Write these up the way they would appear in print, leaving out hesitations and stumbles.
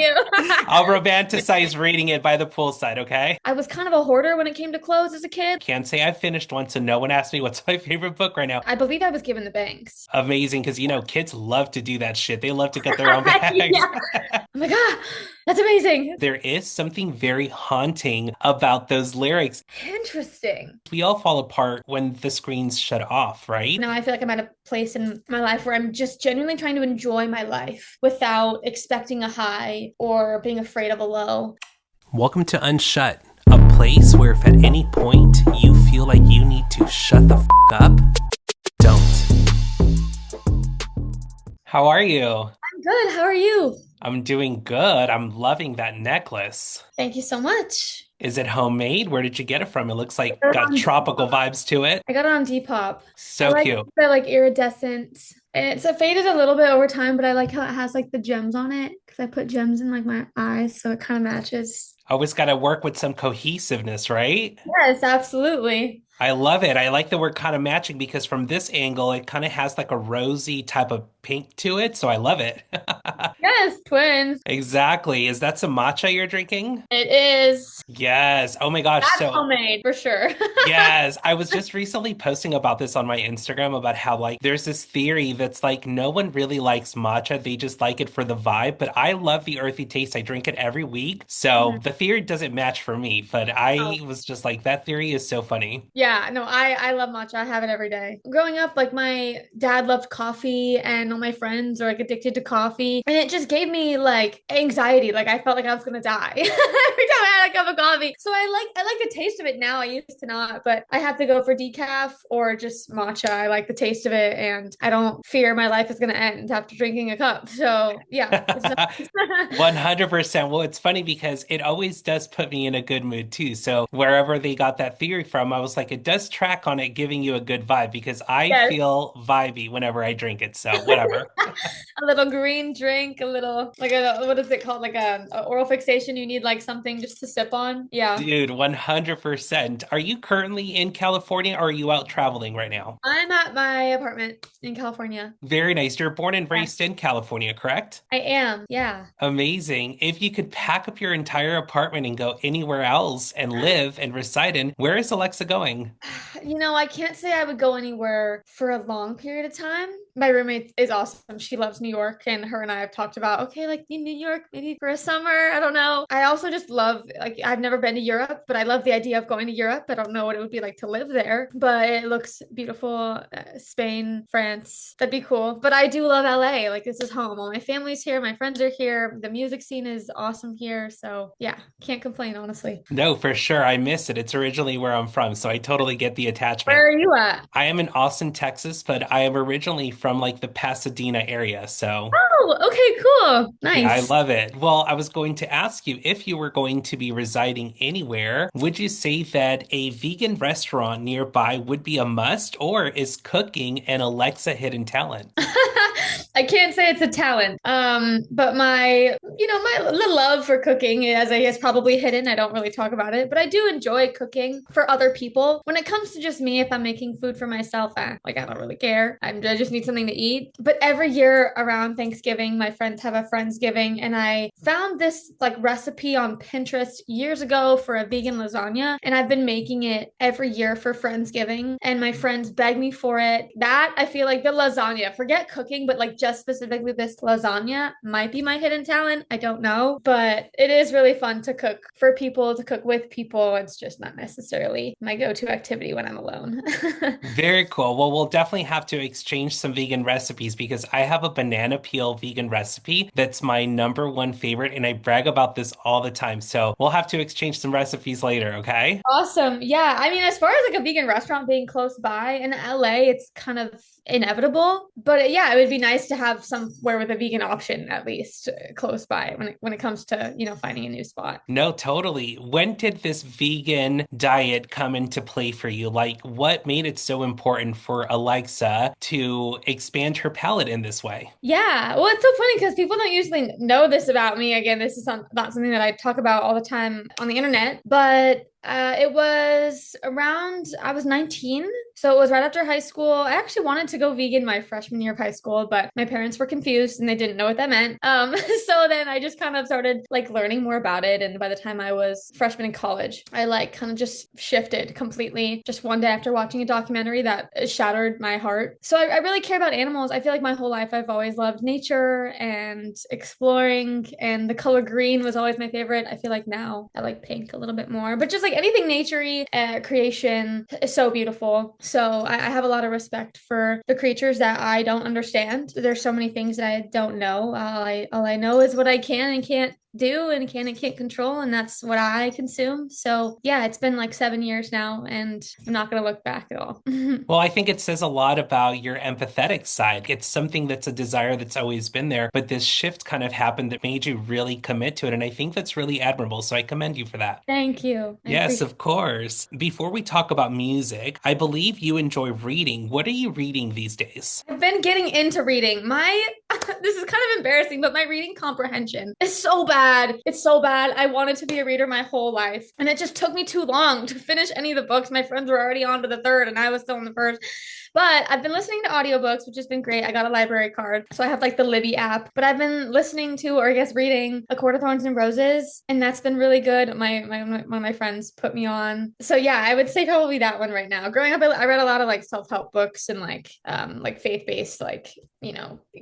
you. I'll romanticize reading it by the poolside, okay? I was kind of a hoarder when it came to clothes as a kid. Can't say I've finished one, so no one asked me what's my favorite book right now. I believe I was given the banks. Amazing, because kids love to do that shit. They love to cut their own bags. Yeah. I'm like, that's amazing. There is something very haunting about those lyrics. Interesting. We all fall apart when the screens shut off, right? Now I feel like I'm at a place in my life where I'm just genuinely trying to enjoy my life without expecting a high or being afraid of a low. Welcome to Unshut, a place where if at any point you feel like you need to shut the up, don't. How are you? I'm good. How are you? I'm doing good. I'm loving that necklace. Thank you so much. Is it homemade? Where did you get it from? It looks like I got it got on tropical Depop. vibes to it. I got it on Depop. I So like cute. the iridescent. And it's faded a little bit over time, but I like how it has like the gems on it because I put gems in like my eyes, so it kind of matches. Always got to work with some cohesiveness, right? Yes, absolutely. I love it. I like that we're kind of matching because from this angle, it kind of has like a rosy type of pink to it. So I love it. Yes, twins. Exactly. Is that some matcha you're drinking? It is. Yes. Oh my gosh. That's So homemade for sure. yes, I was just recently posting about this on my Instagram about how like there's this theory that's like no one really likes matcha. They just like it for the vibe, but I love the earthy taste. I drink it every week. So Mhm. the theory doesn't match for me, but I was just like that theory is so funny. Yeah, no, I love matcha. I have it every day. Growing up, like my dad loved coffee and all my friends are like addicted to coffee. And it just gave me like anxiety. Like I felt like I was gonna die every time I had a cup of coffee. So I like the taste of it now. I used to not, but I have to go for decaf or just matcha. I like the taste of it and I don't fear my life is gonna end after drinking a cup. So yeah. 100%. Well, it's funny because it always does put me in a good mood too. So wherever they got that theory from, I was like, it does track on it giving you a good vibe because I Yes. feel vibey whenever I drink it. So whatever. A little green drink, a little like a what is it called? Like a oral fixation. You need like something just to sip on. Yeah. Dude, 100%. Are you currently in California or are you out traveling right now? I'm at my apartment in California. Very nice. You're born and Yeah. raised in California, correct? I am. Yeah. Amazing. If you could pack up your entire apartment and go anywhere else and live and reside in, where is Alexa going? I can't say I would go anywhere for a long period of time. My roommate is awesome. She loves New York, and her and I have talked about, okay, like in New York, maybe for a summer. I don't know. I also just love, like, I've never been to Europe, but I love the idea of going to Europe. I don't know what it would be like to live there, but it looks beautiful. Spain, France, that'd be cool. But I do love LA. Like, this is home. All my family's here. My friends are here. The music scene is awesome here. So, yeah, can't complain, honestly. No, for sure. I miss it. It's originally where I'm from, so I totally get the Where attachment. are you at? I am in Austin, Texas, but I am originally from like the Pasadena area, so Oh, okay, cool. yeah, I Nice. love it. Well, I was going to ask you if you were going to be residing anywhere, would you say that a vegan restaurant nearby would be a must, or is cooking an Alexa hidden talent? I can't say it's a talent. But my little love for cooking, as I guess, probably hidden. I don't really talk about it, but I do enjoy cooking for other people. When it comes to just me, if I'm making food for myself, like I don't really care. I just need something to eat. But every year around Thanksgiving, my friends have a Friendsgiving, and I found this like recipe on Pinterest years ago for a vegan lasagna, and I've been making it every year for Friendsgiving, and my friends beg me for it. That I feel like the lasagna, forget cooking, but like just specifically this lasagna might be my hidden talent. I don't know, but it is really fun to cook for people, to cook with people. It's just not necessarily my go-to activity when I'm alone. Very cool. Well, we'll definitely have to exchange some vegan recipes because I have a banana peel vegan recipe that's my number one favorite, and I brag about this all the time. So we'll have to exchange some recipes later, okay? Awesome. Yeah. I mean, as far as like a vegan restaurant being close by in LA, it's kind of inevitable. But yeah, it would be nice to have somewhere with a vegan option at least close by when it comes to, finding a new spot. No, totally. When did this vegan diet come into play for you? Like, what made it so important for Alexa to expand her palate in this way? Yeah. Well, it's so funny because people don't usually know this about me. Again, this is not something that I talk about all the time on the internet, but It was around, I was 19. So it was right after high school. I actually wanted to go vegan my freshman year of high school, but my parents were confused and they didn't know what that meant. So then I just kind of started like learning more about it. And by the time I was freshman in college, I like kind of just shifted completely just one day after watching a documentary that shattered my heart. So I really care about animals. I feel like my whole life I've always loved nature and exploring, and the color green was always my favorite. I feel like now I like pink a little bit more, but just like anything naturey, creation is so beautiful. So I have a lot of respect for the creatures that I don't understand. There's so many things that I don't know. All I know is what I can and can't do and can't control, and that's what I consume. So yeah, it's been like 7 years now, and I'm not gonna look back at all. Well, I think it says a lot about your empathetic side. It's something that's a desire that's always been there, but this shift kind of happened that made you really commit to it. And I think that's really admirable. So I commend you for that. Thank you. I Yes, appreciate of course. Before we talk about music, I believe you enjoy reading. What are you reading these days? I've been getting into reading. My this is kind of embarrassing, but my reading comprehension is so bad. It's so bad. I wanted to be a reader my whole life, and it just took me too long to finish any of the books. My friends were already on to the third, and I was still in the first. But I've been listening to audiobooks, which has been great. I got a library card, so I have like the Libby app. But I've been listening to, or I guess reading, A Court of Thorns and Roses, and that's been really good. One of my friends put me on. So yeah, I would say probably that one right now. Growing up, I read a lot of like self-help books and like faith-based, like,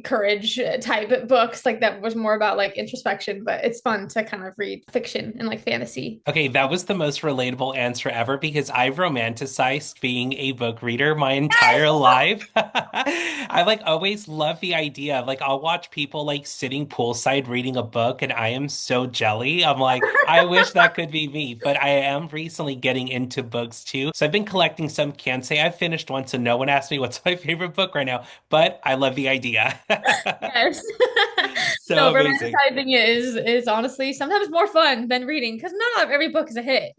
courage type books, like that was more about like introspection. But it's fun to kind of read fiction and like fantasy. Okay, that was the most relatable answer ever because I've romanticized being a book reader my entire life. I like always love the idea of like I'll watch people like sitting poolside reading a book and I am so jelly. I'm like, I wish that could be me, but I am recently getting into books too. So I've been collecting some. Can't say I've finished one, so no one asked me what's my favorite book right now, but I love the idea. Yes. So No, amazing. romanticizing it is honestly sometimes more fun than reading because not every book is a hit.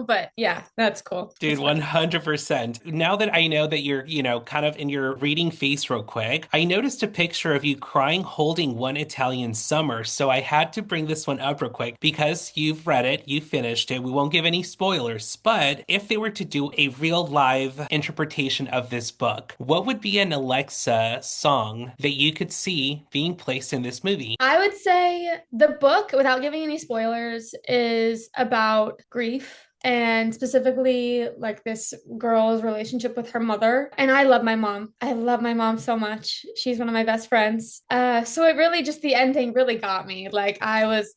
But yeah, that's cool. Dude, That's fun. 100%. Now that I know that you're, kind of in your reading phase real quick, I noticed a picture of you crying holding One Italian Summer. So I had to bring this one up real quick because you've read it, you finished it. We won't give any spoilers, but if they were to do a real live interpretation of this book, what would be an Alexa song that you could see being placed in this movie? I would say the book, without giving any spoilers, is about grief, and specifically like this girl's relationship with her mother. And I love my mom. I love my mom so much. She's one of my best friends. So it really just the ending really got me. Like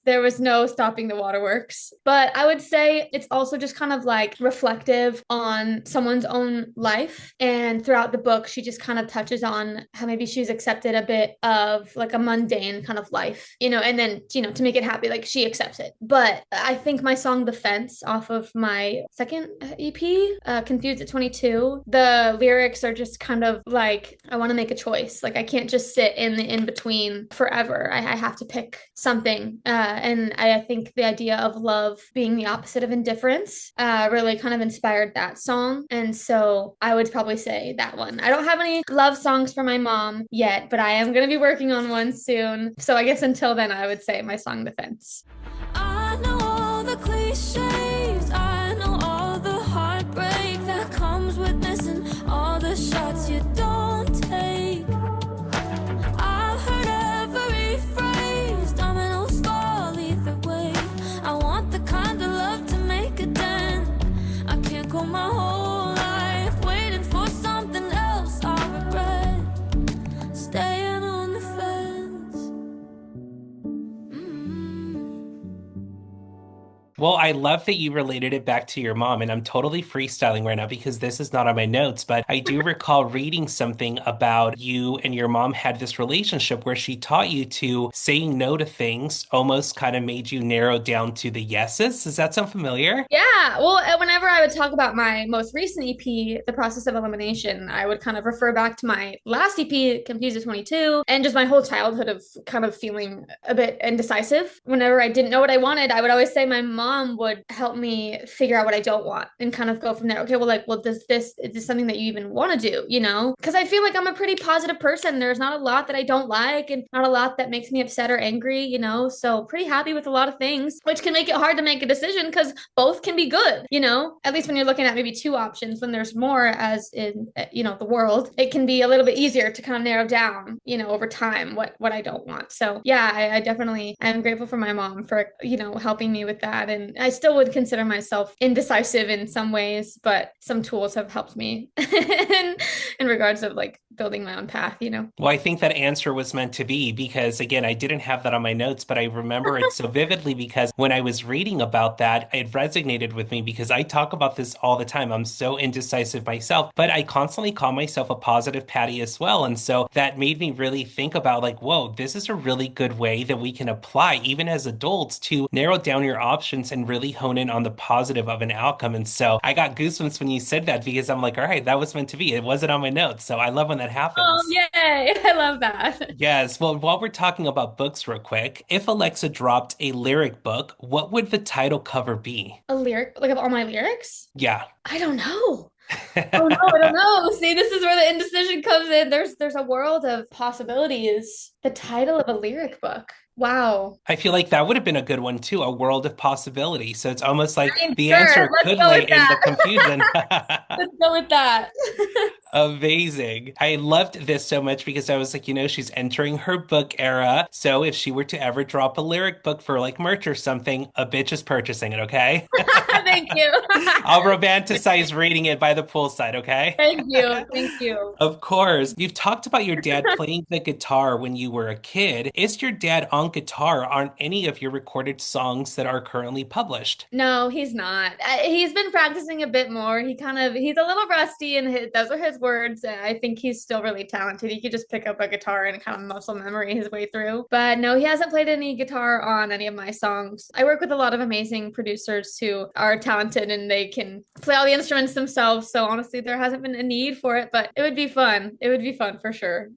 there was no stopping the waterworks. But I would say it's also just kind of like reflective on someone's own life. And throughout the book, she just kind of touches on how maybe she's accepted a bit of like a mundane kind of life, and then, to make it happy, like she accepts it. But I think my song The Fence off of my second EP, Confused at 22, the lyrics are just kind of like, I want to make a choice. Like I can't just sit in the in between forever. I have to pick something. And I think the idea of love being the opposite of indifference really kind of inspired that song. And so I would probably say that one. I don't have any love songs for my mom yet, but I am going to be working on one soon. So I guess until then, I would say my song The Fence. I know all the cliches, I know all the heartbreak that comes with missing all the shots you don't take. I've heard every phrase, dominoes fall either way. I want the kind of love to make a dent. I can't go my whole life waiting for something else I regret. Staying on the fence. Well, I love that you related it back to your mom, and I'm totally freestyling right now because this is not on my notes, but I do recall reading something about you and your mom had this relationship where she taught you to saying no to things almost kind of made you narrow down to the yeses. Does that sound familiar? Yeah, well, whenever I would talk about my most recent EP, The Process of Elimination, I would kind of refer back to my last EP, Confused at 22, and just my whole childhood of kind of feeling a bit indecisive. Whenever I didn't know what I wanted, I would always say my mom mom would help me figure out what I don't want and kind of go from there. Okay, well, like, well, is this something that you even want to do, you know? Because I feel like I'm a pretty positive person. There's not a lot that I don't like and not a lot that makes me upset or angry, you know? So pretty happy with a lot of things, which can make it hard to make a decision because both can be good, you know? At least when you're looking at maybe two options, when there's more as in, you know, the world, it can be a little bit easier to kind of narrow down, you know, over time what I don't want. So yeah, I definitely I'm grateful for my mom for, you know, helping me with that. And I still would consider myself indecisive in some ways, but some tools have helped me in regards of like building my own path, you know. Well, I think that answer was meant to be because, again, I didn't have that on my notes, but I remember it so vividly because when I was reading about that, it resonated with me because I talk about this all the time. I'm so indecisive myself, but I constantly call myself a positive Patty as well. And so that made me really think about like, whoa, this is a really good way that we can apply, even as adults, to narrow down your options and really hone in on the positive of an outcome. And so I got goosebumps when you said that because I'm like, all right, that was meant to be. It wasn't on my notes. So I love when that Oh, happens. yay. I love that. Yes. Well, while we're talking about books real quick, if Alexa dropped a lyric book, what would the title cover be? A lyric, like of all my lyrics? Yeah. I don't know. Oh no, I don't know. See, this is where the indecision comes in. There's a world of possibilities. The title of a lyric book. Wow. I feel like that would have been a good one too, a world of possibility. So it's almost like I mean, the sure, answer let's could go lay with in the that. confusion. Let's go with that. Amazing. I loved this so much because I was like, she's entering her book era. So if she were to ever drop a lyric book for like merch or something, a bitch is purchasing it, okay? Thank you. I'll romanticize reading it by the poolside, okay? Thank you. Thank you. Of course. You've talked about your dad playing the guitar when you were a kid. Is your dad on guitar on any of your recorded songs that are currently published? No, he's not. He's been practicing a bit more. He's a little rusty and those are his words. I think he's still really talented. He could just pick up a guitar and kind of muscle memory his way through. But no, he hasn't played any guitar on any of my songs. I work with a lot of amazing producers who are talented and they can play all the instruments themselves. So honestly, there hasn't been a need for it, but it would be fun. It would be fun for sure.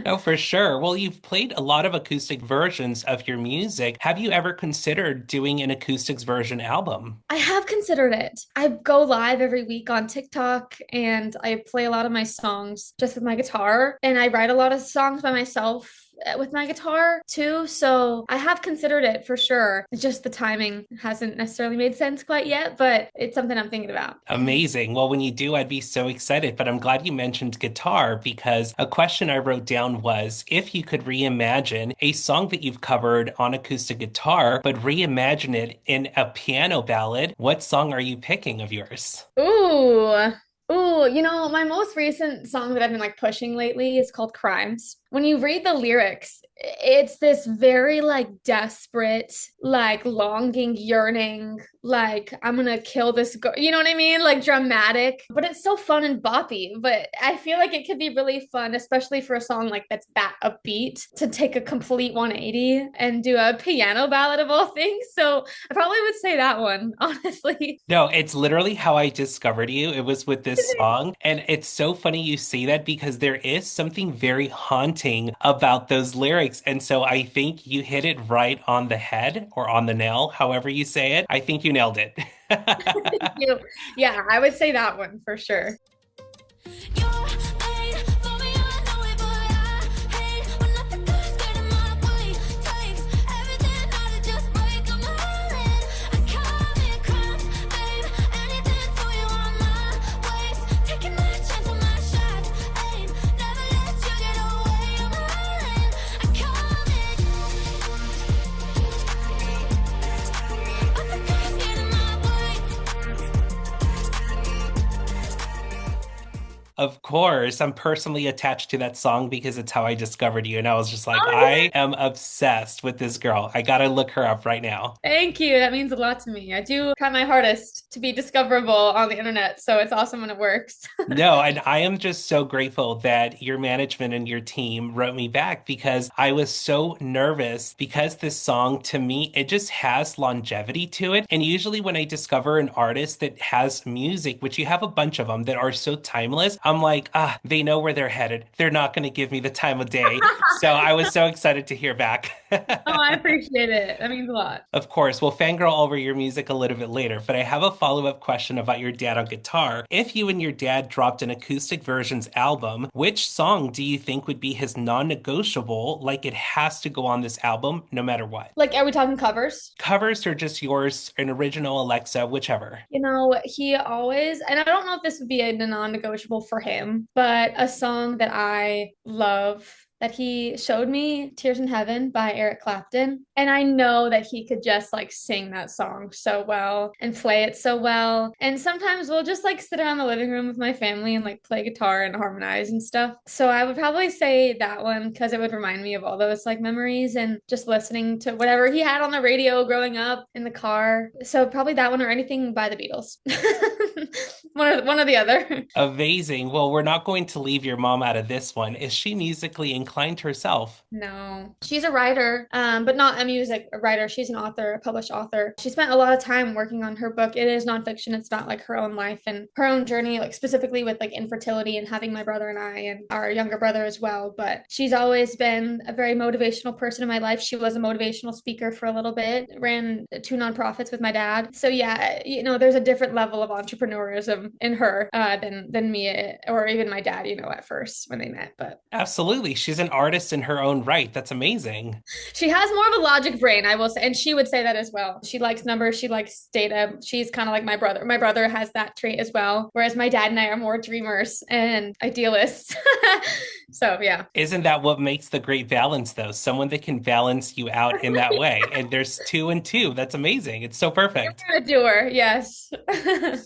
Oh, for sure. Well, you've played a lot of acoustic versions of your music. Have you ever considered doing an acoustics version album? I have considered it. I go live every week on TikTok and I play a lot of my songs just with my guitar. And I write a lot of songs by myself with my guitar too. So I have considered it for sure. It's just the timing hasn't necessarily made sense quite yet, but it's something I'm thinking about. Amazing. Well, when you do, I'd be so excited. But I'm glad you mentioned guitar because a question I wrote down was if you could reimagine a song that you've covered on acoustic guitar, but reimagine it in a piano ballad, what song are you picking of yours? Ooh. Ooh, my most recent song that I've been like pushing lately is called Crimes. When you read the lyrics, it's this very like desperate, like longing, yearning, like I'm gonna kill this girl. You know what I mean? Like dramatic, but it's so fun and boppy. But I feel like it could be really fun, especially for a song like that's that upbeat, to take a complete 180 and do a piano ballad of all things. So I probably would say that one, honestly. No, it's literally how I discovered you. It was with this song. And it's so funny you say that because there is something very haunting about those lyrics. And so I think you hit it right on the head or on the nail, however you say it. I think you nailed it. Thank you. Yeah, I would say that one for sure. Of course, I'm personally attached to that song because it's how I discovered you. And I was just like, Oh, yeah. I am obsessed with this girl. I gotta look her up right now. Thank you. That means a lot to me. I do try my hardest to be discoverable on the internet, so it's awesome when it works. No, and I am just so grateful that your management and your team wrote me back because I was so nervous because this song to me, it just has longevity to it. And usually when I discover an artist that has music, which you have a bunch of them that are so timeless, I'm like, they know where they're headed. They're not going to give me the time of day. So I was so excited to hear back. Oh, I appreciate it. That means a lot. Of course, we'll fangirl over your music a little bit later, but I have a follow-up question about your dad on guitar. If you and your dad dropped an acoustic versions album, which song do you think would be his non-negotiable, like it has to go on this album no matter what? Like, are we talking covers? Covers or just yours, an original Alexa, whichever. You know, he always, and I don't know if this would be a non-negotiable for him, but a song that I love that he showed me, Tears in Heaven by Eric Clapton. And I know that he could just like sing that song so well and play it so well. And sometimes we'll just like sit around the living room with my family and like play guitar and harmonize and stuff. So I would probably say that one because it would remind me of all those like memories and just listening to whatever he had on the radio growing up in the car. So probably that one or anything by the Beatles. One or the other. Amazing. Well, we're not going to leave your mom out of this one. Is she musically inclined herself? No, she's a writer, but not a music writer. She's an author, a published author. She spent a lot of time working on her book. It is nonfiction. It's not like her own life and her own journey, like specifically with like infertility and having my brother and I and our younger brother as well. But she's always been a very motivational person in my life. She was a motivational speaker for a little bit, ran 2 nonprofits with my dad. So yeah, you know, there's a different level of entrepreneurism in her than me or even my dad, you know, at first when they met. But Absolutely. She's an artist in her own right. That's amazing. she has more of a logic brain, I will say, and she would say that as well. She likes numbers, she likes data. She's kind of like my brother. My brother has that trait as well, whereas my dad and I are more dreamers and idealists. So yeah. Isn't that what makes the great balance, though? Someone that can balance you out in that way. And there's 2 and 2. That's amazing. It's so perfect. A doer, yes.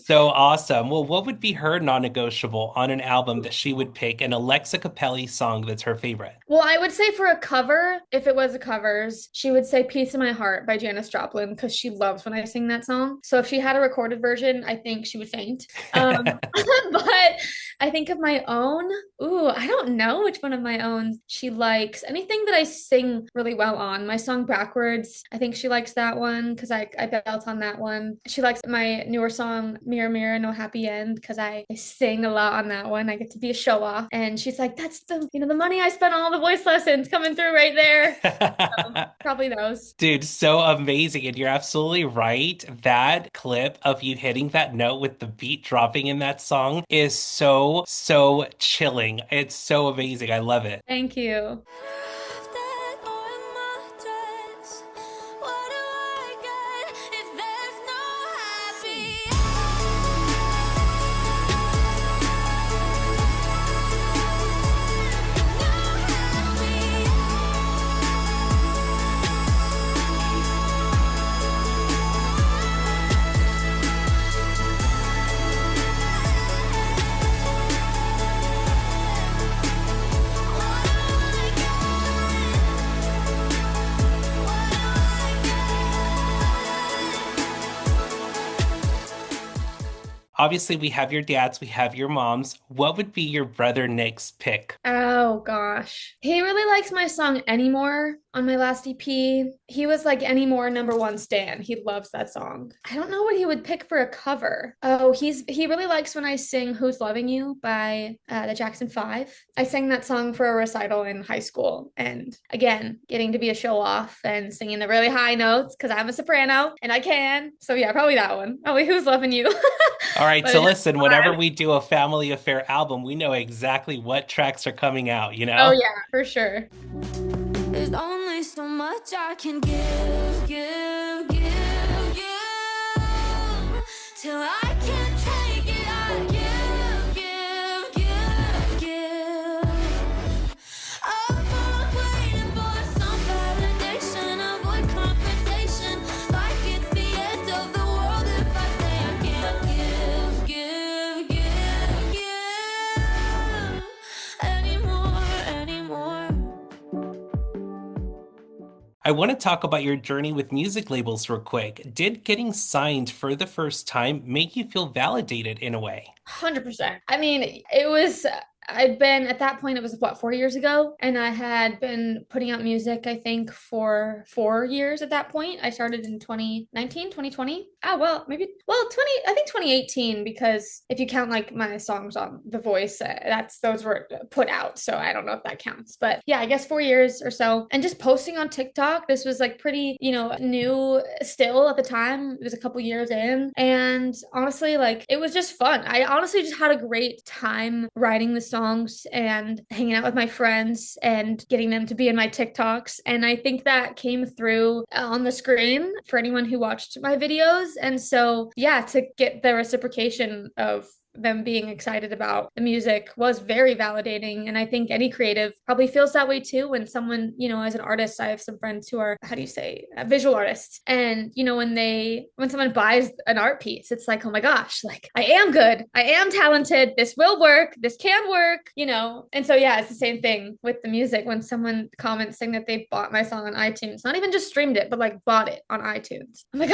So awesome. Well, what would be her non-negotiable on an album that she would pick an Alexa Cappelli song that's her favorite? Well, I would say for a cover, if it was a covers, she would say Peace in My Heart by Janis Joplin because she loves when I sing that song. So if she had a recorded version, I think she would faint. But I think of my own. Ooh, I don't know which one of my own she likes. Anything that I sing really well on. My song Backwards, I think she likes that one because I belt on that one. She likes my newer song Mirror Mirror No Happy End because I sing a lot on that one. I get to be a show off. And she's like, that's the money I spent on all the voice lessons coming through right there. So, probably those. Dude, so amazing. And you're absolutely right. That clip of you hitting that note with the beat dropping in that song is so, so chilling. It's so amazing. I love it. Thank you. Obviously, we have your dad's, we have your mom's. What would be your brother Nick's pick? Oh gosh. He really likes my song Anymore on my last EP. He was like Anymore #1 stan. He loves that song. I don't know what he would pick for a cover. Oh, he really likes when I sing Who's Loving You by the Jackson 5. I sang that song for a recital in high school. And again, getting to be a show off and singing the really high notes because I'm a soprano and I can. So yeah, probably that one. Probably Who's Loving You. All right, But so it's listen, fun. whenever we do a family affair album, we know exactly what tracks are coming out, you know? Oh yeah, for sure. There's only so much I can give, till I can't take it. I give. I'm waiting for some validation, avoid confrontation, like it's the end of the world if I say I can't give anymore. I want to talk about your journey with music labels real quick. Did getting signed for the first time make you feel validated in a way? 100%. I mean, it was I'd been at that point, it was what, 4 years ago, and I had been putting out music, I think, for 4 years at that point. I started in 2019, 2020. Oh, well, maybe, well, 20, I think 2018, because if you count like my songs on The Voice, those were put out. So I don't know if that counts. But yeah, I guess 4 years or so. And just posting on TikTok, this was like pretty, new still at the time. It was a couple years in. And honestly, like it was just fun. I honestly just had a great time writing the songs and hanging out with my friends and getting them to be in my TikToks. And I think that came through on the screen for anyone who watched my videos. And so, yeah, to get the reciprocation of them being excited about the music was very validating. And I think any creative probably feels that way too when someone, as an artist, I have some friends who are, how do you say, visual artists. And, when someone buys an art piece, it's like, oh my gosh, like I am good. I am talented. This will work. This can work, And so, yeah, it's the same thing with the music. When someone comments saying that they bought my song on iTunes, not even just streamed it, but like bought it on iTunes. I'm like,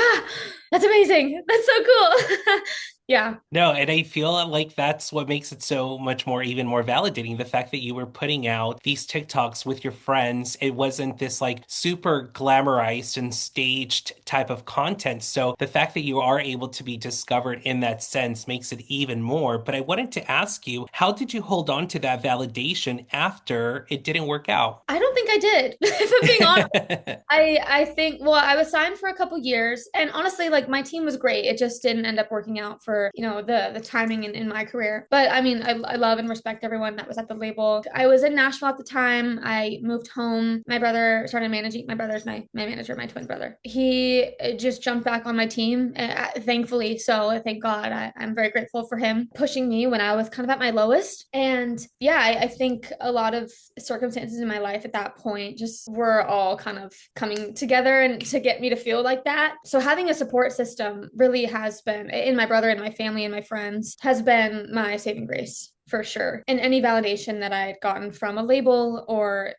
that's amazing. That's so cool. Yeah. No, and I feel like that's what makes it so much more, even more validating. The fact that you were putting out these TikToks with your friends, it wasn't this like super glamorized and staged type of content. So the fact that you are able to be discovered in that sense makes it even more. But I wanted to ask you, how did you hold on to that validation after it didn't work out? I don't think I did, if I'm being honest. I think, well, I was signed for a couple years, and honestly, like my team was great. It just didn't end up working out for the timing in my career. But I mean, I love and respect everyone that was at the label. I was in Nashville at the time. I moved home. My brother started managing. My brother's my manager, my twin brother. He just jumped back on my team, thankfully. So thank God. I'm very grateful for him pushing me when I was kind of at my lowest. And yeah, I think a lot of circumstances in my life at that point just were all kind of coming together and to get me to feel like that. So having a support system really has been, in my brother and my family and my friends, has been my saving grace for sure. And any validation that I had gotten from a label or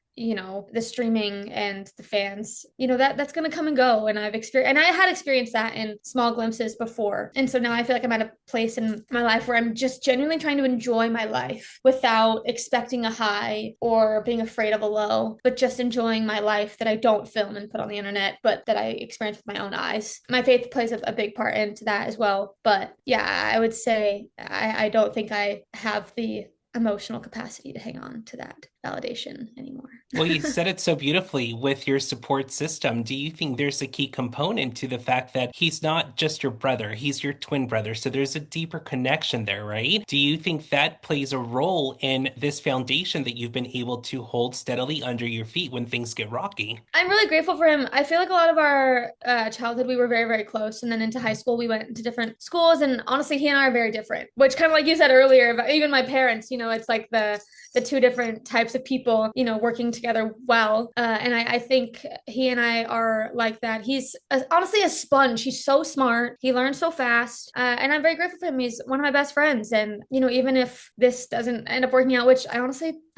the streaming and the fans, that's going to come and go. And I had experienced that in small glimpses before. And so now I feel like I'm at a place in my life where I'm just genuinely trying to enjoy my life without expecting a high or being afraid of a low, but just enjoying my life that I don't film and put on the internet, but that I experience with my own eyes. My faith plays a big part into that as well. But yeah, I would say I don't think I have the emotional capacity to hang on to that validation anymore. Well, you said it so beautifully with your support system. Do you think there's a key component to the fact that he's not just your brother, he's your twin brother? So there's a deeper connection there, right? Do you think that plays a role in this foundation that you've been able to hold steadily under your feet when things get rocky? I'm really grateful for him. I feel like a lot of our childhood, we were very, very close. And then into high school, we went to different schools. And honestly, he and I are very different, which kind of like you said earlier, even my parents, it's like the two different types of people, working together well. And I think he and I are like that. He's honestly a sponge. He's so smart. He learns so fast. And I'm very grateful for him. He's one of my best friends. And, even if this doesn't end up working out, which I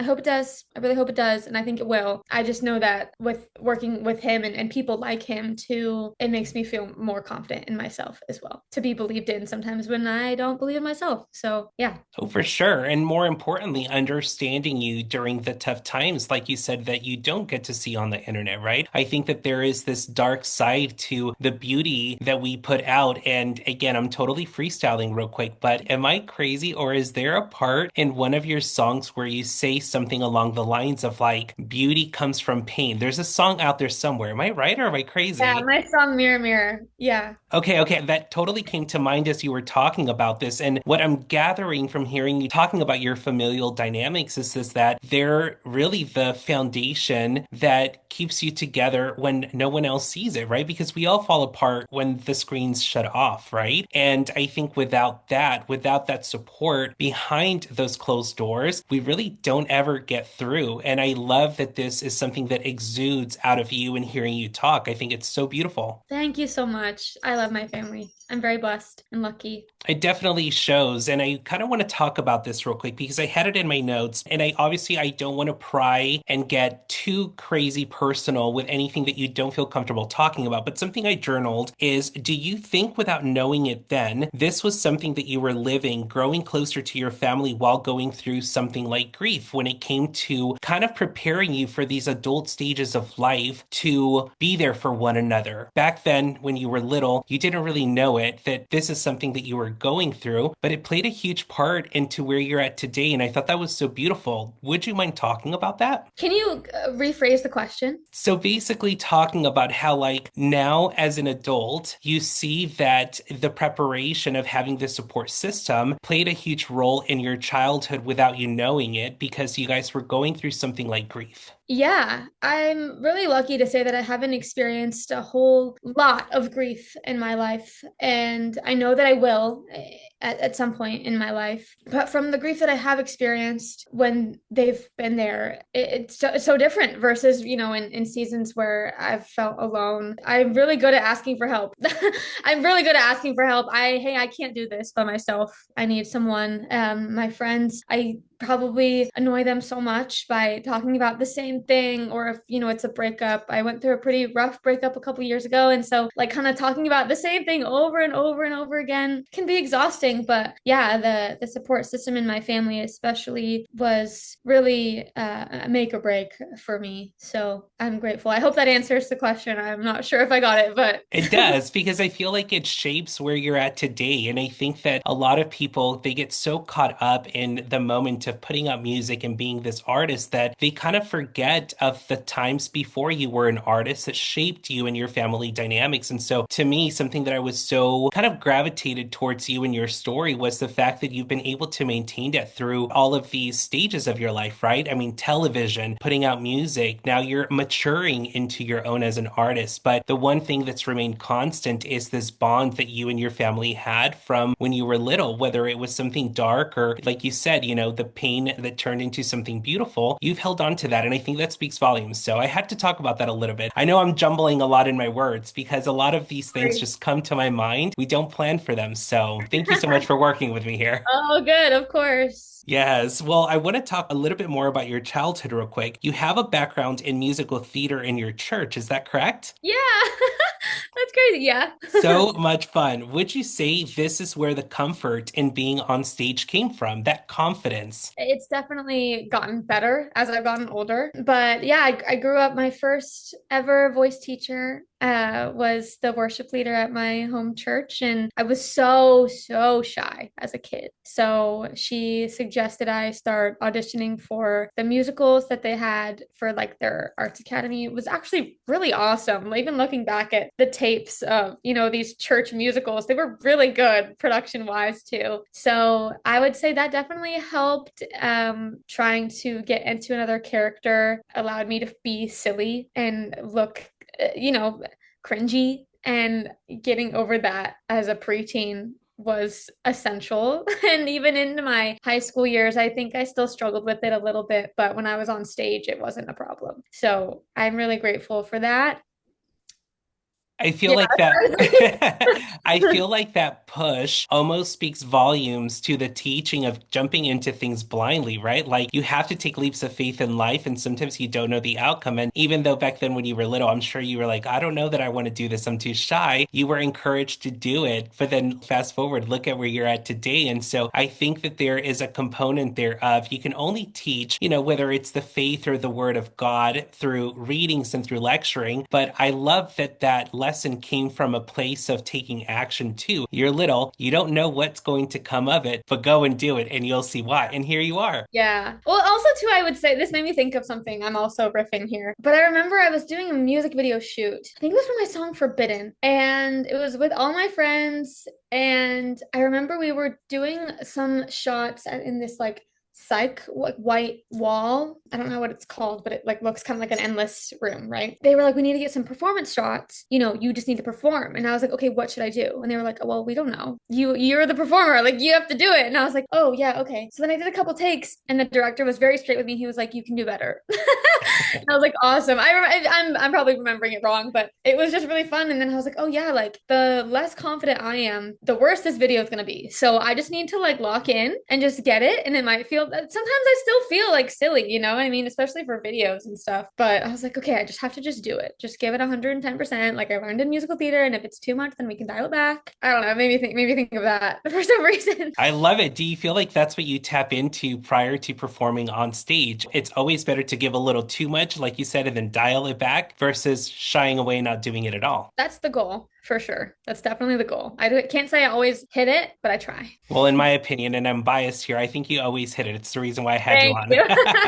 hope it does. I really hope it does. And I think it will. I just know that with working with him and people like him too, it makes me feel more confident in myself as well, to be believed in sometimes when I don't believe in myself. So yeah. Oh, for sure. And more importantly, understanding you during the tough times, like you said, that you don't get to see on the internet, right? I think that there is this dark side to the beauty that we put out. And again, I'm totally freestyling real quick, but am I crazy, or is there a part in one of your songs where you say something along the lines of like, beauty comes from pain? There's a song out there somewhere. Am I right, or am I crazy? Yeah, my song Mirror Mirror. Yeah. Okay. That totally came to mind as you were talking about this. And what I'm gathering from hearing you talking about your familial dynamics is that they're really the foundation that keeps you together when no one else sees it, right? Because we all fall apart when the screens shut off, right? And I think without that support behind those closed doors, we really don't ever get through. And I love that this is something that exudes out of you and hearing you talk. I think it's so beautiful. Thank you so much. I love my family. I'm very blessed and lucky. It definitely shows. And I kind of want to talk about this real quick because I had it in my notes, and I don't want to pry and get too crazy personal with anything that you don't feel comfortable talking about. But something I journaled is, do you think without knowing it then, this was something that you were living, growing closer to your family while going through something like grief when it came to kind of preparing you for these adult stages of life to be there for one another? Back then, when you were little, you didn't really know it, that this is something that you were going through, but it played a huge part into where you're at today. And I thought that was so beautiful. Would you mind talking about that? Can you rephrase the question? So basically talking about how like now as an adult, you see that the preparation of having the support system played a huge role in your childhood without you knowing it because you guys were going through something like grief. Yeah, I'm really lucky to say that I haven't experienced a whole lot of grief in my life, and I know that I will at some point in my life. But from the grief that I have experienced when they've been there, it's so different versus, in seasons where I've felt alone. I'm really good at asking for help. I'm really good at asking for help. Hey, I can't do this by myself. I need someone. My friends, I probably annoy them so much by talking about the same thing, or if it's a breakup. I went through a pretty rough breakup a couple years ago, and so like kind of talking about the same thing over and over and over again can be exhausting. But yeah, the support system in my family especially was really a make or break for me, so I'm grateful. I hope that answers the question. I'm not sure if I got it, but It does, because I feel like it shapes where you're at today. And I think that a lot of people, they get so caught up in the moment of putting out music and being this artist that they kind of forget of the times before you were an artist that shaped you and your family dynamics. And so to me, something that I was so kind of gravitated towards you and your story was the fact that you've been able to maintain that through all of these stages of your life, right? I mean, television, putting out music, now you're maturing into your own as an artist. But the one thing that's remained constant is this bond that you and your family had from when you were little, whether it was something dark or, like you said, the pain that turned into something beautiful. You've held on to that. And I think that speaks volumes. So I had to talk about that a little bit. I know I'm jumbling a lot in my words because a lot of these things just come to my mind. We don't plan for them. So thank you so much for working with me here. oh, good, of course. Yes. Well, I want to talk a little bit more about your childhood real quick. You have a background in musical theater in your church. Is that correct? Yeah. That's crazy. Yeah. So much fun. Would you say this is where the comfort in being on stage came from, that confidence? It's definitely gotten better as I've gotten older. But yeah, I grew up, my first ever voice teacher was the worship leader at my home church. And I was so shy as a kid. So she suggested I start auditioning for the musicals that they had for like their arts academy. It was actually really awesome. Even looking back at the tapes of, these church musicals, they were really good production wise too. So I would say that definitely helped. Trying to get into another character allowed me to be silly and look, cringy, and getting over that as a preteen was essential. And even into my high school years, I think I still struggled with it a little bit, but when I was on stage, it wasn't a problem. So I'm really grateful for that. I feel Yeah. like that I feel like that push almost speaks volumes to the teaching of jumping into things blindly, right? Like you have to take leaps of faith in life and sometimes you don't know the outcome. And even though back then when you were little, I'm sure you were like, I don't know that I want to do this. I'm too shy. You were encouraged to do it. But then fast forward, look at where you're at today. And so I think that there is a component there of you can only teach, whether it's the faith or the word of God through readings and through lecturing. But I love that lesson came from a place of taking action too. You're little, you don't know what's going to come of it, but go and do it and you'll see why. And here you are. Yeah. Well, also too, I would say this made me think of something. I'm also riffing here, but I remember I was doing a music video shoot. I think it was for my song Forbidden, and it was with all my friends. And I remember we were doing some shots in this like white wall. I don't know what it's called, but it like looks kind of like an endless room, right? They were like, we need to get some performance shots. You just need to perform. And I was like, okay, what should I do? And they were like, oh, well, we don't know. You're the performer. Like you have to do it. And I was like, oh yeah, okay. So then I did a couple takes, and the director was very straight with me. He was like, you can do better. And I was like, awesome. I'm probably remembering it wrong, but it was just really fun. And then I was like, oh yeah, like the less confident I am, the worse this video is gonna be. So I just need to like lock in and just get it, and it might feel sometimes I still feel like silly, you know what I mean? Especially for videos and stuff. But I was like, okay, I just have to just do it. Just give it 110%. Like I learned in musical theater, and if it's too much, then we can dial it back. I don't know. Maybe think of that for some reason. I love it. Do you feel like that's what you tap into prior to performing on stage? It's always better to give a little too much, like you said, and then dial it back versus shying away, not doing it at all. That's the goal for sure. That's definitely the goal. Can't say I always hit it, but I try. Well, in my opinion, and I'm biased here, I think you always hit it. It's the reason why I had you Thank on. you.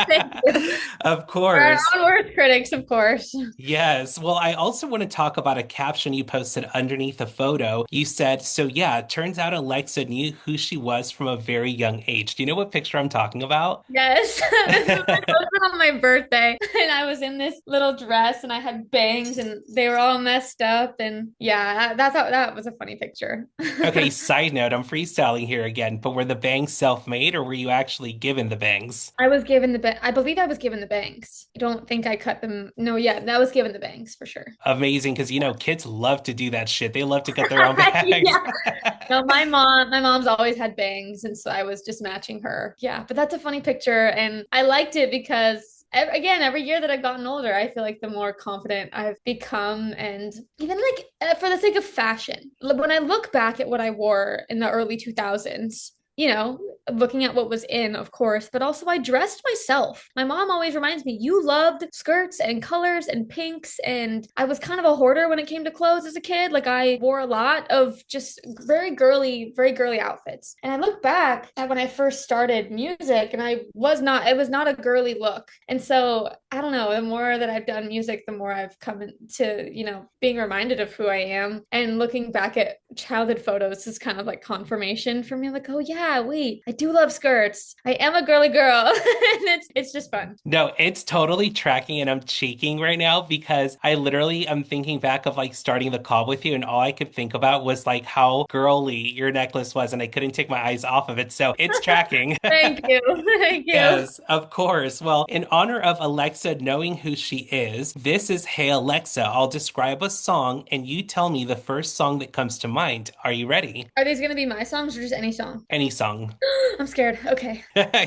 Thank you. Of Our course. own worst critics, of course. Yes. Well, I also want to talk about a caption you posted underneath a photo. You said, so yeah, it turns out Alexa knew who she was from a very young age. Do you know what picture I'm talking about? Yes, this was my husband on my birthday, and I was in this little dress, and I had bangs, and they were all messed up, and yeah, that was a funny picture. Okay, side note, I'm freestyling here again, but were the bangs self-made or were you actually given the bangs? I was given I believe I was given the bangs. I don't think I cut them. No, yeah, that was given the bangs for sure. Amazing, because kids love to do that shit. They love to cut their own bangs. Yeah. No, my mom's always had bangs, and so I was just matching her. Yeah, but that's a funny picture, and I liked it because again, every year that I've gotten older, I feel like the more confident I've become. And even like for the sake of fashion, when I look back at what I wore in the early 2000s, you know, looking at what was in, of course, but also I dressed myself. My mom always reminds me, you loved skirts and colors and pinks. And I was kind of a hoarder when it came to clothes as a kid. Like I wore a lot of just very girly outfits. And I look back at when I first started music, and it was not a girly look. And so I don't know, the more that I've done music, the more I've come into, being reminded of who I am. And looking back at childhood photos is kind of like confirmation for me, like, oh yeah, wait, I do love skirts. I am a girly girl. And it's just fun. No, it's totally tracking and I'm cheeking right now because I literally am thinking back of like starting the call with you and all I could think about was like how girly your necklace was and I couldn't take my eyes off of it. So it's tracking. Thank you. Thank you. Yes, of course. Well, in honor of Alexa knowing who she is, this is Hey Alexa. I'll describe a song and you tell me the first song that comes to mind. Are you ready? Are these going to be my songs or just any song? Any song. I'm scared. Okay.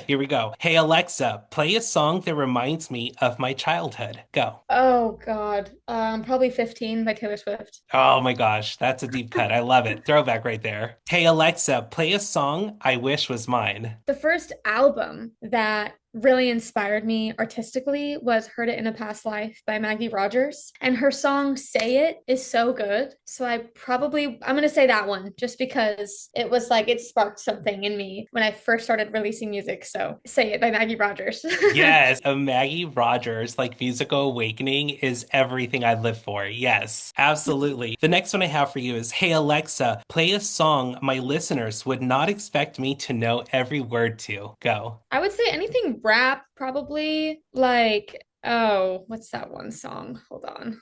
Here we go. Hey Alexa, play a song that reminds me of my childhood. Go. Oh God. Probably 15 by Taylor Swift. Oh my gosh, that's a deep cut. I love it. Throwback right there. Hey Alexa, play a song I wish was mine. The first album that really inspired me artistically was Heard It in a Past Life by Maggie Rogers. And her song Say It is so good. So I'm going to say that one just because it was like it sparked something in me when I first started releasing music. So Say It by Maggie Rogers. Yes, a Maggie Rogers like musical awakening is everything I live for. Yes, absolutely. The next one I have for you is Hey Alexa, play a song my listeners would not expect me to know every word to. Go. I would say anything rap, probably like, oh, what's that one song? Hold on.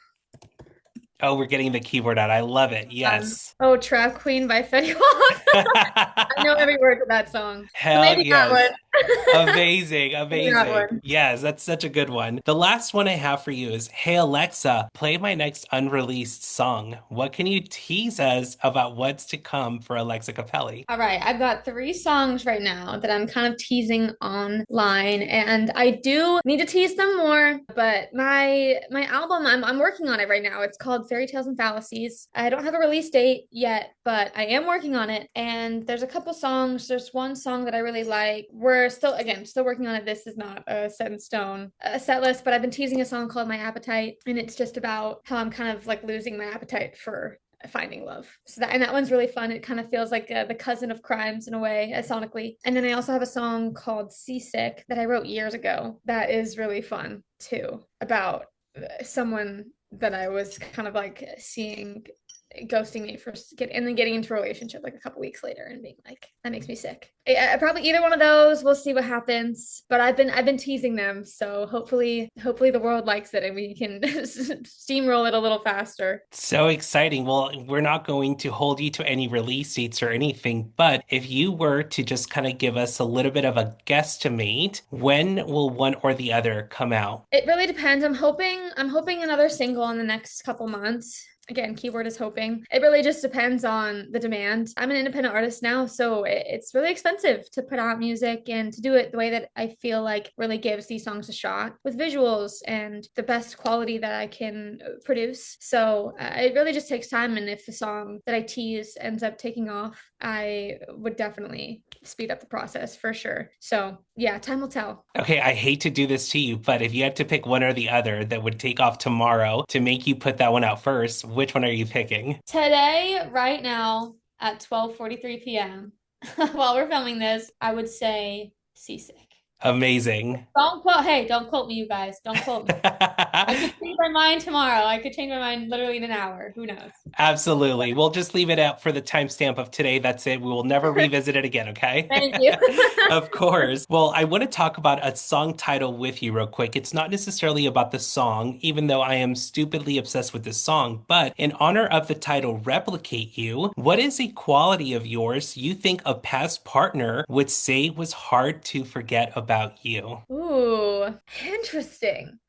Oh, we're getting the keyboard out. I love it. Yes. Oh, Trap Queen by Fetty Wap. I know every word of that song. Hell Maybe that yes. one. Amazing, That amazing. one. Yes, that's such a good one. The last one I have for you is Hey Alexa, play my next unreleased song. What can you tease us about what's to come for Alexa Cappelli? All right, I've got 3 songs right now that I'm kind of teasing online, and I do need to tease them more. But my album, I'm working on it right now. It's called Fairy Tales and Fallacies. I don't have a release date yet, but I am working on it. And there's a couple songs. There's one song that I really like. We're still working on it. This is not a set in stone set list, but I've been teasing a song called My Appetite, and it's just about how I'm kind of like losing my appetite for finding love. So that one's really fun. It kind of feels like the cousin of Crimes in a way, sonically. And then I also have a song called Seasick that I wrote years ago that is really fun too, about someone that I was kind of like seeing ghosting me and then getting into a relationship like a couple weeks later and being like, that makes me sick. Probably either one of those. We'll see what happens. But I've been teasing them, so hopefully the world likes it and we can steamroll it a little faster. So exciting. Well, we're not going to hold you to any release dates or anything, but if you were to just kind of give us a little bit of a guesstimate, when will one or the other come out? It really depends. I'm hoping another single in the next couple months. again, keyword is hoping. It really just depends on the demand. I'm an independent artist now, so it's really expensive to put out music and to do it the way that I feel like really gives these songs a shot with visuals and the best quality that I can produce. So it really just takes time. And if the song that I tease ends up taking off, I would definitely speed up the process for sure. So yeah, time will tell. Okay, I hate to do this to you, but if you had to pick one or the other that would take off tomorrow to make you put that one out first, which one are you picking? Today, right now at 12:43 p.m., while we're filming this, I would say Seasick. Amazing. Don't quote me, you guys. Don't quote me. I could change my mind tomorrow. I could change my mind literally in an hour. Who knows? Absolutely. We'll just leave it out for the timestamp of today. That's it. We will never revisit it again, okay? Thank you. Of course. Well, I want to talk about a song title with you real quick. It's not necessarily about the song, even though I am stupidly obsessed with this song, but in honor of the title Replicate You, what is a quality of yours you think a past partner would say was hard to forget about you? Ooh, interesting.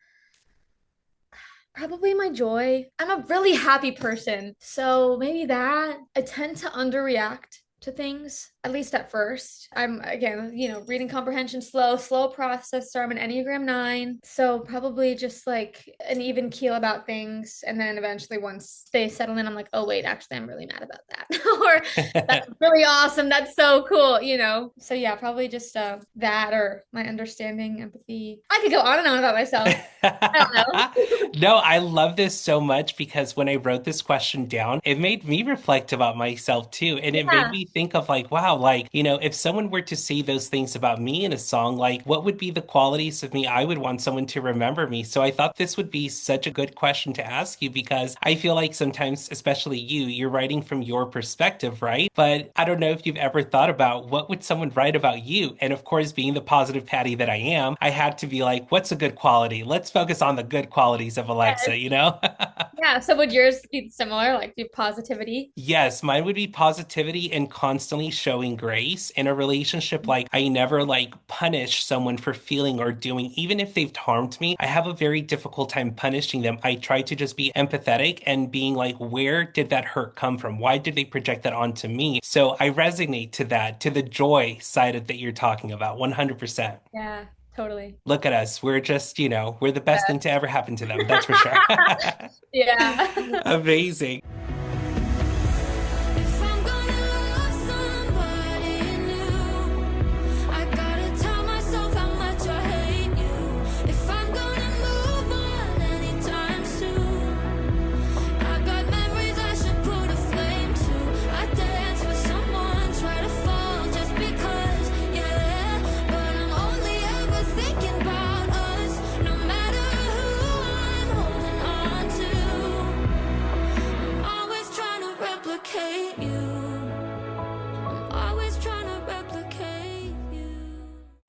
Probably my joy. I'm a really happy person. So maybe that. I tend to underreact to things, at least at first. I'm, again, reading comprehension slow processor. I'm an Enneagram 9. So probably just like an even keel about things. And then eventually, once they settle in, I'm like, oh, wait, actually, I'm really mad about that. Or that's really awesome. That's so cool. So yeah, probably just that, or my understanding, empathy. I could go on and on about myself. I don't know. No, I love this so much because when I wrote this question down, it made me reflect about myself too. And it made Yeah. me think of like, wow, like, if someone were to say those things about me in a song, like what would be the qualities of me I would want someone to remember me? So I thought this would be such a good question to ask you because I feel like sometimes, especially you're writing from your perspective, right? But I don't know if you've ever thought about what would someone write about you? And of course, being the positive Patty that I am, I had to be like, what's a good quality? Let's focus on the good qualities of Alexa, Yes. you know? Yeah. So would yours be similar, like do positivity? Yes, mine would be positivity and constantly showing grace in a relationship. Like I never like punish someone for feeling or doing, even if they've harmed me. I have a very difficult time punishing them. I try to just be empathetic and being like, where did that hurt come from? Why did they project that onto me? So I resonate to that, to the joy side of that you're talking about, 100%. Yeah, totally. Look at us. We're just, we're the best thing to ever happen to them. That's for sure. Yeah. Amazing. If I'm gonna love somebody new, I gotta tell myself how much I hate you. If I'm gonna move on anytime soon, I got memories I should put a flame to. I dance with someone, try to fall just because, yeah. But I'm only ever thinking about us, no matter who I'm holding on to. I'm always trying to replicate you. I'm always trying to replicate you.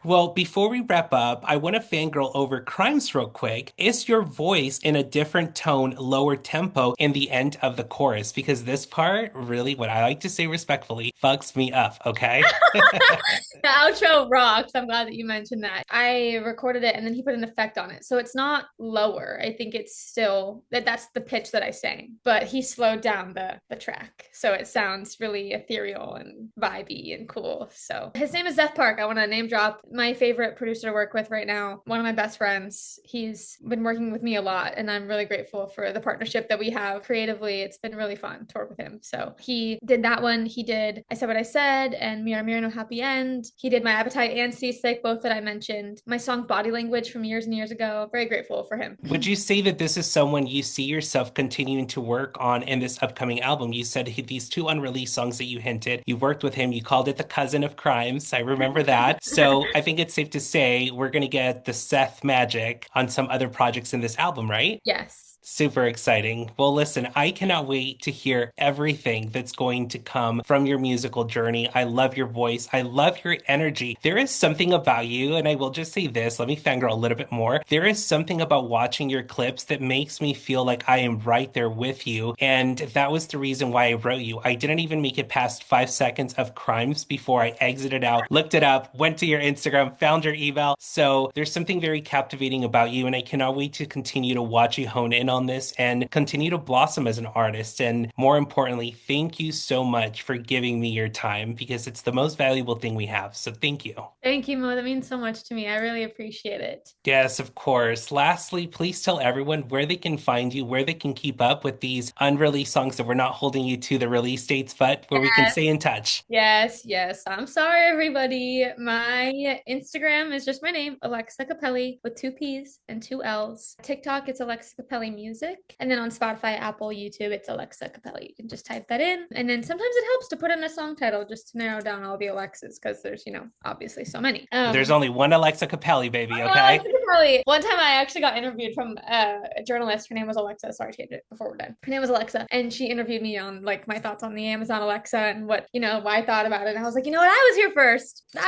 Well, before we wrap up, I want to fangirl over Crimes real quick. Is your voice in a different tone, lower tempo in the end of the chorus? Because this part, really, what I like to say respectfully, fucks me up, okay? The outro rocks. I'm glad that you mentioned that. I recorded it and then he put an effect on it. So it's not lower. I think it's still that's the pitch that I sang, but he slowed down the track. So it sounds really ethereal and vibey and cool. So his name is Zeph Park. I want to name drop my favorite producer to work with right now. One of my best friends. He's been working with me a lot and I'm really grateful for the partnership that we have creatively. It's been really fun to work with him. So he did that one. He did I Said What I Said and Mira Mira No Happy End. He did My Appetite and Seasick, both that I mentioned. My song Body Language from years and years ago. Very grateful for him. Would you say that this is someone you see yourself continuing to work on in this upcoming album? You said these two unreleased songs that you hinted. You worked with him. You called it the cousin of crimes. I remember that. So I think it's safe to say we're going to get the Seth magic on some other projects in this album, right? Yes. Super exciting. Well, listen, I cannot wait to hear everything that's going to come from your musical journey. I love your voice. I love your energy. There is something about you, and I will just say this, let me fangirl a little bit more. There is something about watching your clips that makes me feel like I am right there with you. And that was the reason why I wrote you. I didn't even make it past 5 seconds of crimes before I exited out, looked it up, went to your Instagram, found your email. So there's something very captivating about you, and I cannot wait to continue to watch you hone in in on this and continue to blossom as an artist. And more importantly, thank you so much for giving me your time because it's the most valuable thing we have. So thank you. Thank you, Mo. That means so much to me. I really appreciate it. Yes, of course. Lastly, please tell everyone where they can find you, where they can keep up with these unreleased songs that we're not holding you to the release dates, but where we can stay in touch. Yes, yes. I'm sorry, everybody. My Instagram is just my name, Alexa Cappelli, with 2 P's and 2 L's. TikTok, it's Alexa Cappelli Music. And then on Spotify, Apple, YouTube, it's Alexa Cappelli. You can just type that in. And then sometimes it helps to put in a song title just to narrow down all the Alexas because there's, obviously so many. There's only one Alexa Cappelli, baby, okay? Alexa Cappelli. One time I actually got interviewed from a journalist. Her name was Alexa. Sorry, change it before we're done. Her name was Alexa. And she interviewed me on like my thoughts on the Amazon Alexa and what, why I thought about it. And I was like, I was here first. And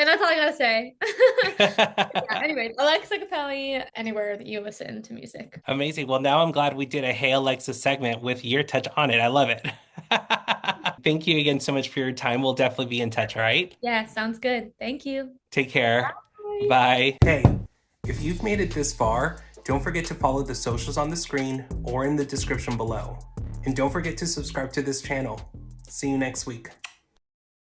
that's all I gotta say. Yeah, anyways, Alexa Cappelli, anywhere that you listen to music. Amazing. Well, now I'm glad we did a Hey Alexa segment with your touch on it. I love it. Thank you again so much for your time. We'll definitely be in touch, all right? Yeah, sounds good. Thank you. Take care. Bye. Bye. Hey, if you've made it this far, don't forget to follow the socials on the screen or in the description below. And don't forget to subscribe to this channel. See you next week.